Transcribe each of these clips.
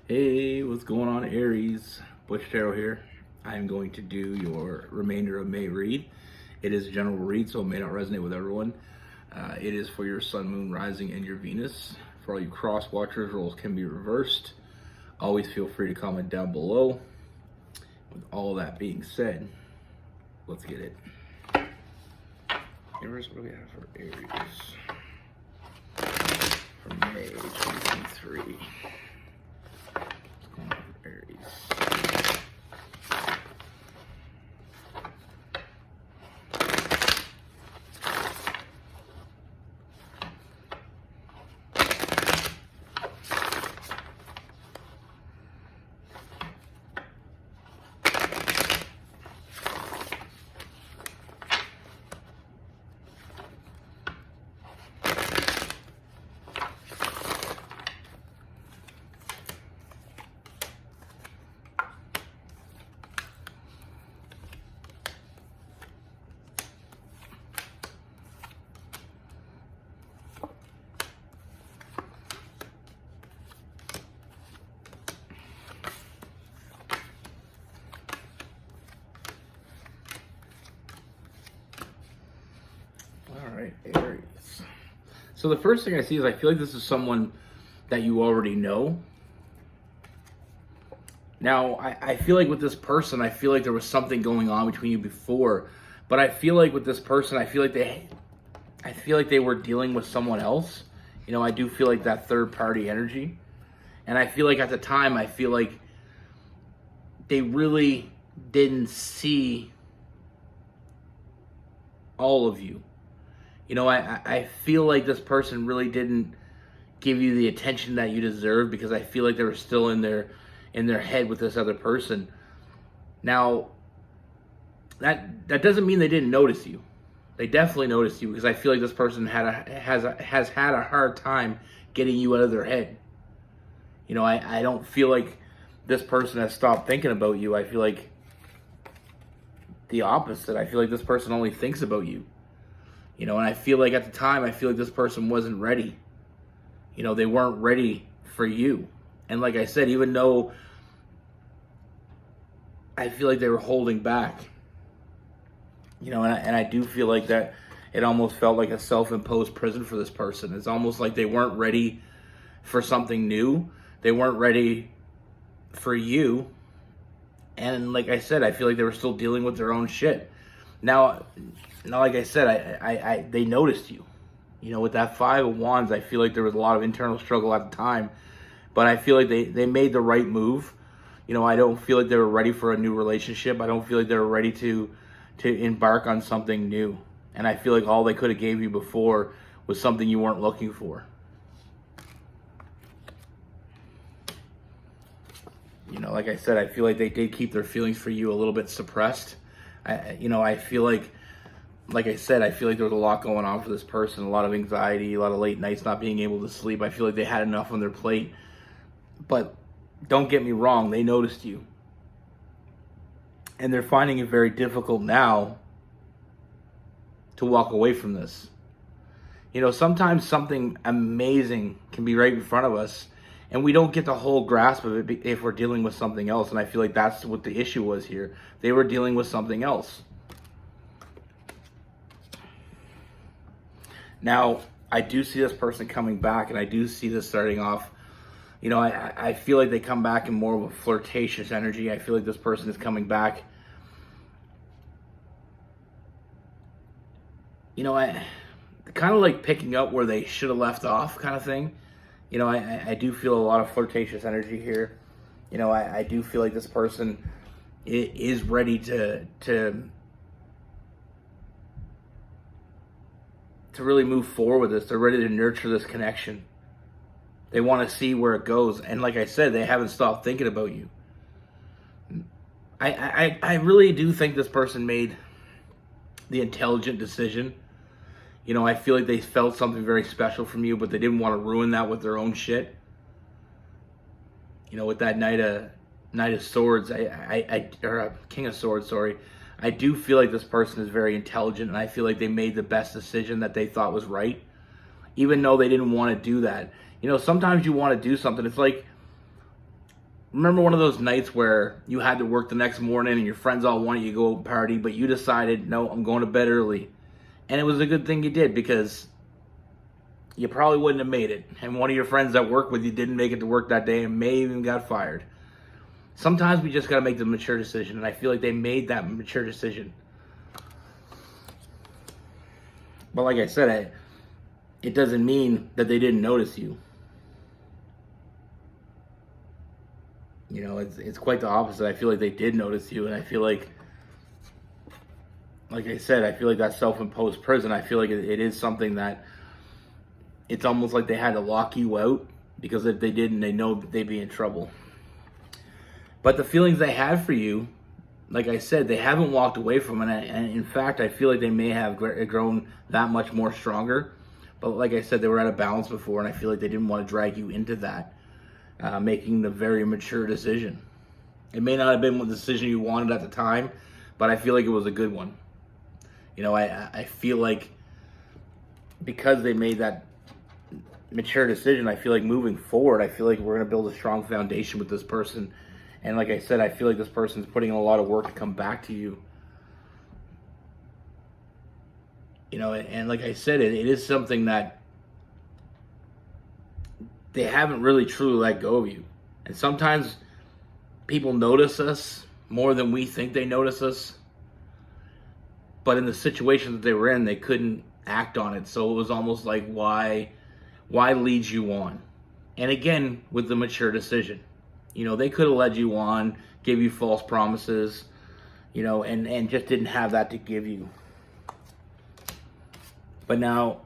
Hey, what's going on, Aries? Butch here. I'm going to do your remainder of May read. It is a general read, so it may not resonate with everyone. It is for your Sun, Moon, Rising, and your Venus. For all you cross watchers, roles can be reversed. Always feel free to comment down below. With all that being said, let's get it. Here's what do we have for Aries for May 2023. Aries. All right, Aries. So the first thing I see is I feel like this is someone that you already know. Now, I feel like with this person, I feel like there was something going on between you before, but I feel like with this person, I feel like they were dealing with someone else. You know, I do feel like that third party energy. And I feel like at the time, I feel like they really didn't see all of you. You know, I feel like this person really didn't give you the attention that you deserve because I feel like they were still in their head with this other person. Now, that doesn't mean they didn't notice you. They definitely noticed you because I feel like this person has had a hard time getting you out of their head. You know, I don't feel like this person has stopped thinking about you. I feel like the opposite. I feel like this person only thinks about you. You know, and I feel like at the time, I feel like this person wasn't ready. You know, they weren't ready for you. And like I said, even though I feel like they were holding back, you know, and I do feel like that it almost felt like a self-imposed prison for this person. It's almost like they weren't ready for something new. They weren't ready for you. And like I said, I feel like they were still dealing with their own shit. Now, like I said, they noticed you. You know, with that Five of Wands, I feel like there was a lot of internal struggle at the time. But I feel like they made the right move. You know, I don't feel like they were ready for a new relationship. I don't feel like they were ready to embark on something new. And I feel like all they could have gave you before was something you weren't looking for. You know, like I said, I feel like they did keep their feelings for you a little bit suppressed. I feel like I said, I feel like there was a lot going on for this person, a lot of anxiety, a lot of late nights, not being able to sleep. I feel like they had enough on their plate. But don't get me wrong, they noticed you. And they're finding it very difficult now to walk away from this. You know, sometimes something amazing can be right in front of us, and we don't get the whole grasp of it if we're dealing with something else. And I feel like that's what the issue was here. They were dealing with something else. Now, I do see this person coming back, and I do see this starting off. You know, I feel like they come back in more of a flirtatious energy. I feel like this person is coming back. You know, I kind of like picking up where they should have left off kind of thing. You know, I do feel a lot of flirtatious energy here. You know, I do feel like this person is ready to really move forward with this. They're ready to nurture this connection. They want to see where it goes. And like I said, they haven't stopped thinking about you. I really do think this person made the intelligent decision. You know, I feel like they felt something very special from you, but they didn't want to ruin that with their own shit. You know, with that Knight of Swords, or King of Swords, sorry. I do feel like this person is very intelligent, and I feel like they made the best decision that they thought was right, even though they didn't want to do that. You know, sometimes you want to do something. It's like remember one of those nights where you had to work the next morning and your friends all wanted you to go party, but you decided, no, I'm going to bed early. And it was a good thing you did, because you probably wouldn't have made it. And one of your friends that worked with you didn't make it to work that day and may even got fired. Sometimes we just got to make the mature decision, and I feel like they made that mature decision. But like I said, it doesn't mean that they didn't notice you. You know, it's quite the opposite. I feel like they did notice you, and I feel like I said, I feel like that self-imposed prison, I feel like it is something that it's almost like they had to lock you out, because if they didn't, they know they'd be in trouble. But the feelings they had for you, like I said, they haven't walked away from it. And in fact, I feel like they may have grown that much more stronger. But like I said, they were out of balance before, and I feel like they didn't want to drag you into that, making the very mature decision. It may not have been the decision you wanted at the time, but I feel like it was a good one. You know, I feel like because they made that mature decision, I feel like moving forward, I feel like we're going to build a strong foundation with this person. And like I said, I feel like this person's putting in a lot of work to come back to you. You know, and like I said, it is something that they haven't really truly let go of you. And sometimes people notice us more than we think they notice us. But in the situation that they were in, they couldn't act on it. So it was almost like, why lead you on? And again, with the mature decision. You know, they could have led you on, gave you false promises, you know, and just didn't have that to give you. But now,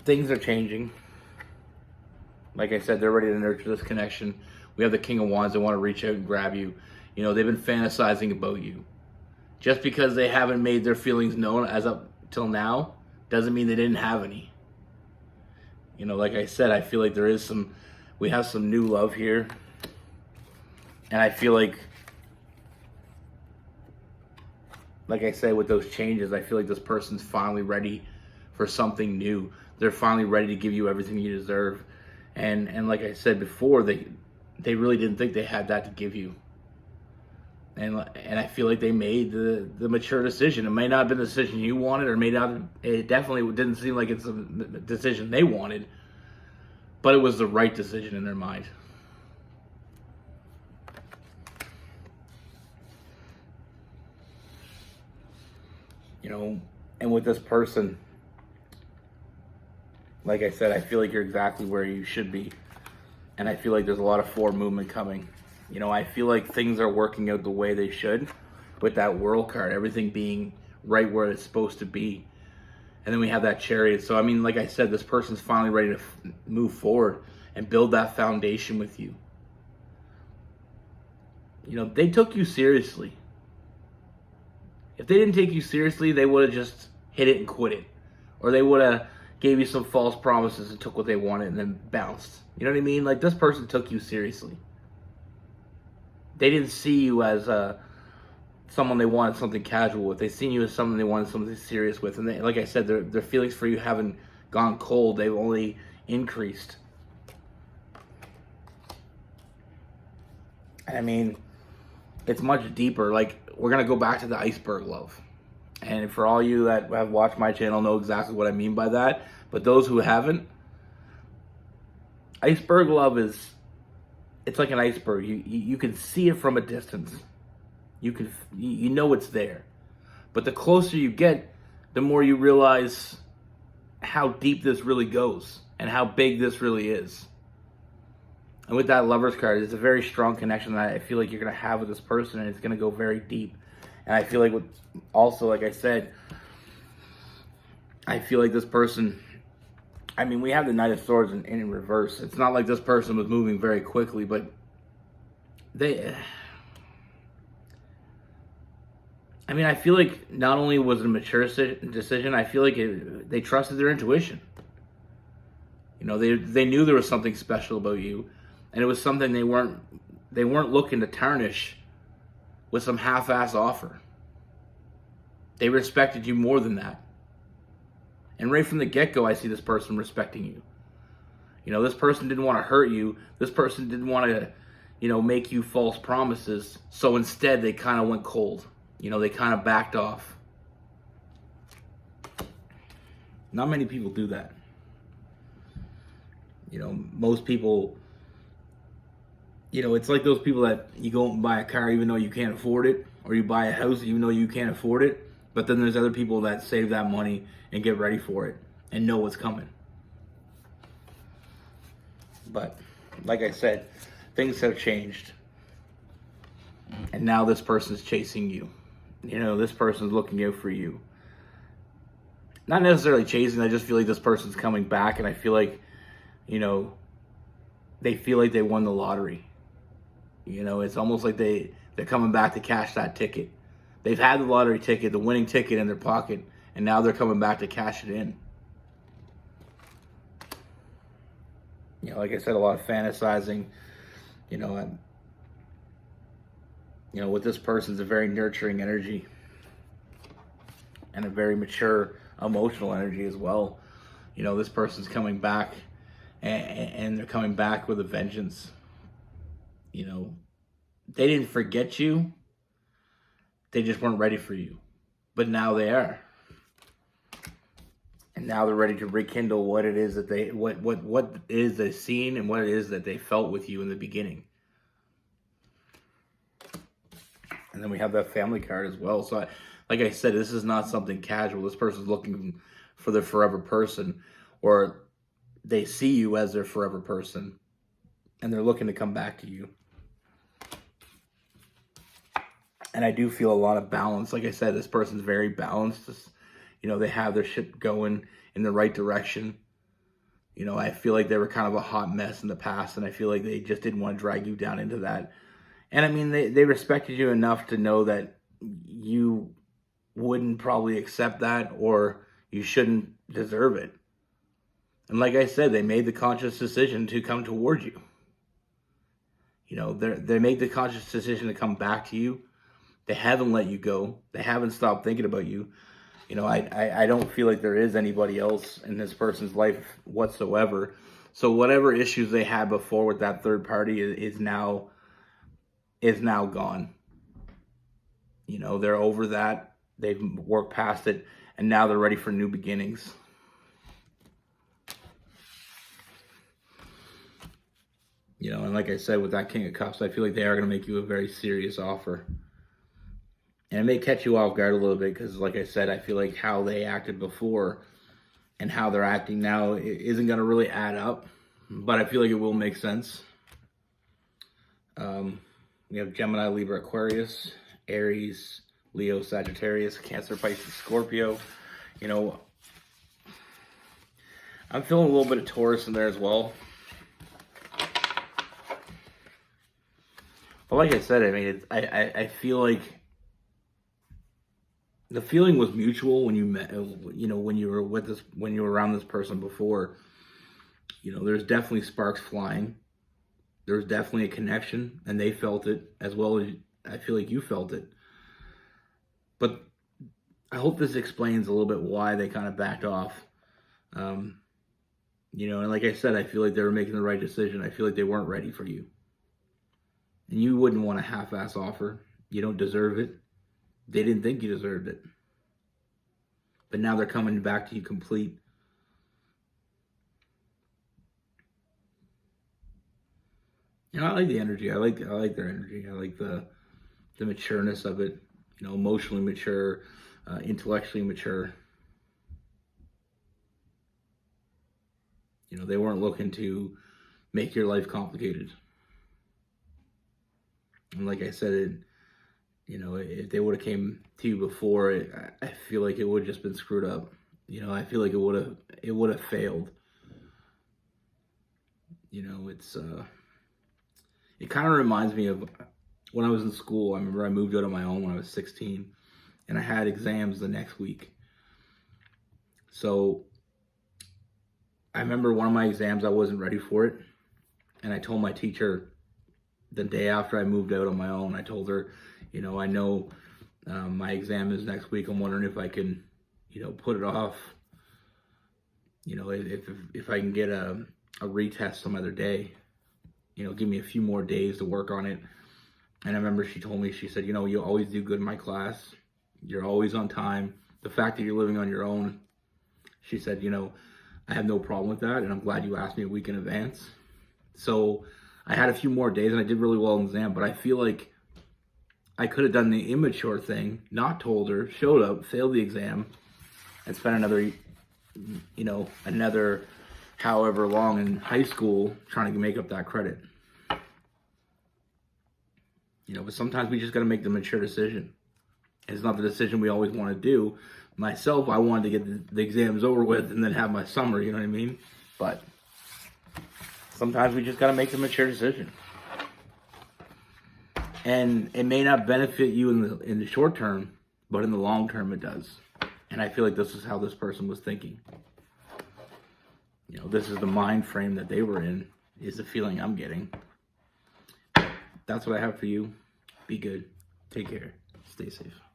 things are changing. Like I said, they're ready to nurture this connection. We have the King of Wands that want to reach out and grab you. You know, they've been fantasizing about you. Just because they haven't made their feelings known as up till now, doesn't mean they didn't have any. You know, like I said, I feel like we have some new love here. And I feel like I said, with those changes, I feel like this person's finally ready for something new. They're finally ready to give you everything you deserve. And like I said before, they really didn't think they had that to give you. And I feel like they made the mature decision. It may not have been the decision you wanted, or it definitely didn't seem like it's a decision they wanted, but it was the right decision in their mind. You know, and with this person, like I said, I feel like you're exactly where you should be. And I feel like there's a lot of forward movement coming. You know, I feel like things are working out the way they should with that World card, everything being right where it's supposed to be. And then we have that Chariot. So, I mean, like I said, this person's finally ready to move forward and build that foundation with you. You know, they took you seriously. If they didn't take you seriously, they would have just hit it and quit it. Or they would have gave you some false promises and took what they wanted and then bounced. You know what I mean? Like, this person took you seriously. They didn't see you as someone they wanted something casual with. They seen you as someone they wanted something serious with. And they, like I said, their feelings for you haven't gone cold. They've only increased. I mean, it's much deeper. Like, we're going to go back to the iceberg love. And for all you that have watched my channel know exactly what I mean by that. But those who haven't, iceberg love it's like an iceberg. You can see it from a distance. You know it's there. But the closer you get, the more you realize how deep this really goes and how big this really is. And with that Lover's card, it's a very strong connection that I feel like you're going to have with this person, and it's going to go very deep. And I feel like also, like I said, I feel like this person, I mean, we have the Knight of Swords in reverse. It's not like this person was moving very quickly, but I feel like not only was it a mature decision, I feel like they trusted their intuition. You know, they knew there was something special about you, and it was something they weren't looking to tarnish with some half-ass offer. They respected you more than that. And right from the get-go, I see this person respecting you. You know, this person didn't want to hurt you. This person didn't want to make you false promises. So instead, they kind of went cold. They kind of backed off. Not many people do that. Most people, it's like those people that you go and buy a car even though you can't afford it, or you buy a house even though you can't afford it. But then there's other people that save that money and get ready for it and know what's coming. But like I said, things have changed. And now this person's chasing you. This person's looking out for you. Not necessarily chasing, I just feel like this person's coming back, and I feel like, they feel like they won the lottery. It's almost like they're coming back to cash that ticket. They've had the lottery ticket, the winning ticket in their pocket, and now they're coming back to cash it in. Like I said, a lot of fantasizing. With this person's a very nurturing energy and a very mature emotional energy as well. This person's coming back, and they're coming back with a vengeance. They didn't forget you. They just weren't ready for you. But now they are. And now they're ready to rekindle what it is that what it is they've seen and what it is that they felt with you in the beginning. And then we have that family card as well. So like I said, this is not something casual. This person's looking for their forever person, or they see you as their forever person, and they're looking to come back to you. And I do feel a lot of balance. Like I said, this person's very balanced. They have their ship going in the right direction. I feel like they were kind of a hot mess in the past, and I feel like they just didn't want to drag you down into that. And I mean, they respected you enough to know that you wouldn't probably accept that, or you shouldn't deserve it. And like I said, they made the conscious decision to come towards you. They made the conscious decision to come back to you. They haven't let you go. They haven't stopped thinking about you. I don't feel like there is anybody else in this person's life whatsoever. So whatever issues they had before with that third party is now gone. They're over that. They've worked past it, and now they're ready for new beginnings. And like I said, with that King of Cups, I feel like they are going to make you a very serious offer. And it may catch you off guard a little bit because, like I said, I feel like how they acted before and how they're acting now isn't going to really add up. But I feel like it will make sense. We have Gemini, Libra, Aquarius, Aries, Leo, Sagittarius, Cancer, Pisces, Scorpio. I'm feeling a little bit of Taurus in there as well. But like I said, I mean, I feel like the feeling was mutual when you met, when you were around this person before. There's definitely sparks flying. There's definitely a connection, and they felt it as well as I feel like you felt it. But I hope this explains a little bit why they kind of backed off. And like I said, I feel like they were making the right decision. I feel like they weren't ready for you. And you wouldn't want a half-ass offer. You don't deserve it. They didn't think you deserved it. But now they're coming back to you complete. I like the energy. I like their energy. I like the matureness of it. Emotionally mature, intellectually mature. They weren't looking to make your life complicated. And like I said, if they would have came to you before, I feel like it would have just been screwed up. I feel like it would have failed. It kind of reminds me of when I was in school. I remember I moved out on my own when I was 16, and I had exams the next week. So I remember one of my exams, I wasn't ready for it, and I told my teacher the day after I moved out on my own. I told her, I know my exam is next week. I'm wondering if I can, put it off. If I can get a retest some other day. give me a few more days to work on it. And I remember she told me, she said, you always do good in my class. You're always on time. The fact that you're living on your own, she said, I have no problem with that. And I'm glad you asked me a week in advance. So I had a few more days and I did really well in the exam, but I feel like I could have done the immature thing, not told her, showed up, failed the exam, and spent another however long in high school trying to make up that credit. But sometimes we just got to make the mature decision. It's not the decision we always want to do. Myself, I wanted to get the exams over with and then have my summer, you know what I mean? But sometimes we just got to make the mature decision. And it may not benefit you in the short term, but in the long term it does. And I feel like this is how this person was thinking. This is the mind frame that they were in, is the feeling I'm getting. That's what I have for you. Be good. Take care. Stay safe.